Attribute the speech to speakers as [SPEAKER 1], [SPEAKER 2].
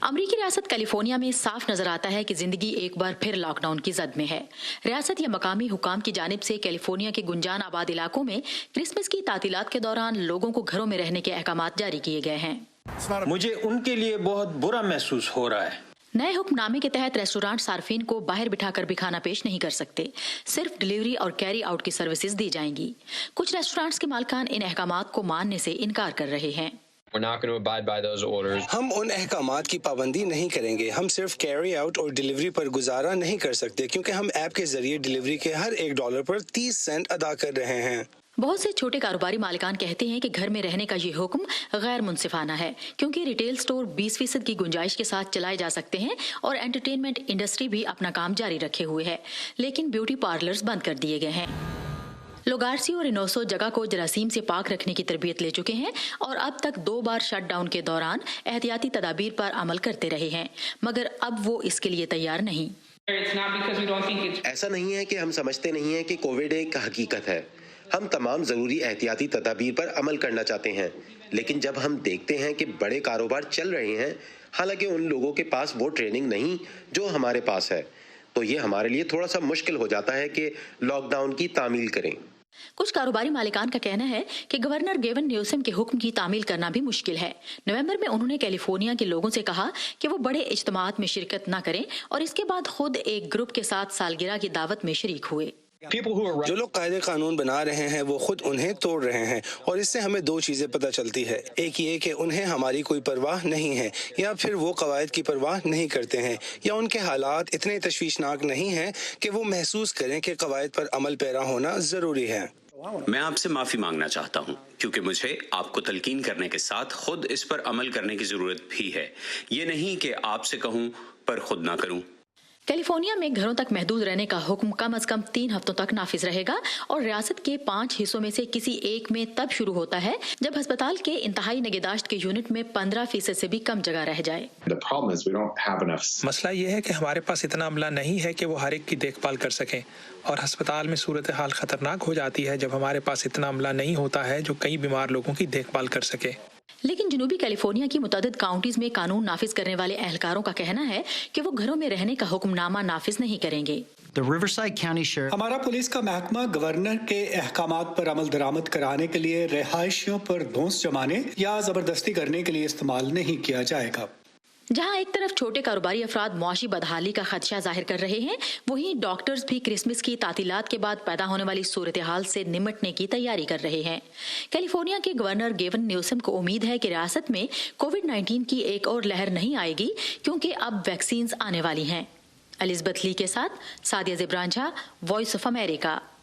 [SPEAKER 1] अमरीकी रियासत कैलिफोर्निया में साफ नजर आता है कि जिंदगी एक बार फिर लॉकडाउन की जद में है। रियासत या मकामी हुकाम की जानिब से कैलिफोर्निया के गुंजान आबाद इलाकों में क्रिसमस की तातीलात के दौरान लोगों को घरों में रहने के अहकामात जारी किए गए हैं।
[SPEAKER 2] मुझे उनके लिए बहुत बुरा महसूस हो रहा है।
[SPEAKER 1] नए हुक्मनामे के तहत रेस्टोरेंट सार्फिन को बाहर बिठाकर भी खाना पेश नहीं कर सकते, सिर्फ डिलीवरी और कैरी आउट की सर्विसेज दी जाएंगी। कुछ रेस्टोरेंट्स के मालिकान इन अहकामात को मानने से इनकार कर रहे हैं।
[SPEAKER 3] We're not going to abide by those orders.
[SPEAKER 4] हम उन अहकामात की पाबंदी नहीं करेंगे। हम सिर्फ कैरी आउट और डिलीवरी पर गुजारा नहीं कर सकते क्योंकि हम ऐप के जरिए डिलीवरी के हर $1 पर 30 सेंट अदा कर रहे हैं।
[SPEAKER 1] बहुत से छोटे कारोबारी मालिकान कहते हैं कि घर में रहने का ये हुक्म गैर मुनसिफाना है क्योंकि रिटेल स्टोर 20% की गुंजाइश के साथ चलाए जा सकते हैं और एंटरटेनमेंट इंडस्ट्री भी अपना काम जारी रखे हुए है, लेकिन ब्यूटी पार्लर्स बंद कर दिए गए हैं। लोगार्सी और इनोसो जगह को जरासीम से पाक रखने की तरबियत ले चुके हैं और अब तक 2 बार शटडाउन के दौरान एहतियाती तदाबीर पर अमल करते रहे हैं, मगर अब वो इसके लिए तैयार नहीं।
[SPEAKER 5] ऐसा नहीं है कि हम समझते नहीं हैं कि कोविड एक हकीकत है। हम तमाम जरूरी एहतियाती तदाबीर पर अमल करना चाहते हैं, लेकिन जब हम देखते हैं कि बड़े कारोबार चल रहे हैं, हालांकि उन लोगों के पास वो ट्रेनिंग नहीं जो हमारे पास है, तो ये हमारे लिए थोड़ा सा मुश्किल हो जाता है कि लॉकडाउन की तामील करें।
[SPEAKER 1] कुछ कारोबारी मालिकान का कहना है कि गवर्नर गेविन न्यूसम के हुक्म की तामील करना भी मुश्किल है। नवंबर में उन्होंने कैलिफोर्निया के लोगों से कहा कि वो बड़े इज्तिमात में शिरकत न करें और इसके बाद खुद एक ग्रुप के साथ सालगिरह की दावत में शरीक हुए।
[SPEAKER 4] जो लोग कायदे कानून बना रहे हैं वो खुद उन्हें तोड़ रहे हैं और इससे हमें 2 चीजें पता चलती है। एक ये कि उन्हें हमारी कोई परवाह नहीं है या फिर वो कवायद की परवाह नहीं करते हैं या उनके हालात इतने तशवीशनाक नहीं हैं कि वो महसूस करें कि कवायद पर अमल पैरा होना जरूरी है।
[SPEAKER 6] मैं आपसे माफी मांगना चाहता हूं क्योंकि मुझे आपको तलकीन करने के साथ खुद इस पर अमल करने की जरूरत भी है। ये नहीं कि आपसे कहूं पर खुद ना करूं।
[SPEAKER 1] कैलिफोर्निया में घरों तक महदूद रहने का हुक्म कम से कम 3 हफ्तों तक नाफिज रहेगा और रियासत के 5 हिस्सों में से किसी एक में तब शुरू होता है जब अस्पताल के इंतहाई निगहदाश्त के यूनिट में 15% से भी कम जगह रह जाए।
[SPEAKER 7] मसला ये है कि हमारे पास इतना अमला नहीं है कि वो हर एक की देखभाल कर सकें और अस्पताल में सूरत हाल खतरनाक हो जाती है जब हमारे पास इतना अमला नहीं होता है जो कई बीमार लोगों की देखभाल कर सके।
[SPEAKER 1] लेकिन जनूबी कैलिफोर्निया की मुतअद्दिद काउंटीज में कानून नाफिज करने वाले एहलकारों का कहना है कि वो घरों में रहने का हुक्मनामा नाफिज नहीं करेंगे।
[SPEAKER 8] हमारा पुलिस का महकमा गवर्नर के अहकामात पर अमल दरामद कराने के लिए रिहायशियों पर धौंस जमाने या जबरदस्ती करने के लिए इस्तेमाल नहीं किया जाएगा।
[SPEAKER 1] जहां एक तरफ छोटे कारोबारी अफराद मुआशी बदहाली का खदशा जाहिर कर रहे हैं, वहीं डॉक्टर्स भी क्रिसमस की तातीलात के बाद पैदा होने वाली सूरत हाल से निमटने की तैयारी कर रहे हैं। कैलिफोर्निया के गवर्नर गेविन न्यूसम को उम्मीद है कि रियासत में कोविड-19 की एक और लहर नहीं आएगी क्योंकि अब वैक्सीन आने वाली हैं। एलिज़ाबेथ ली के साथ Sadia Zibran Jha, Voice of America.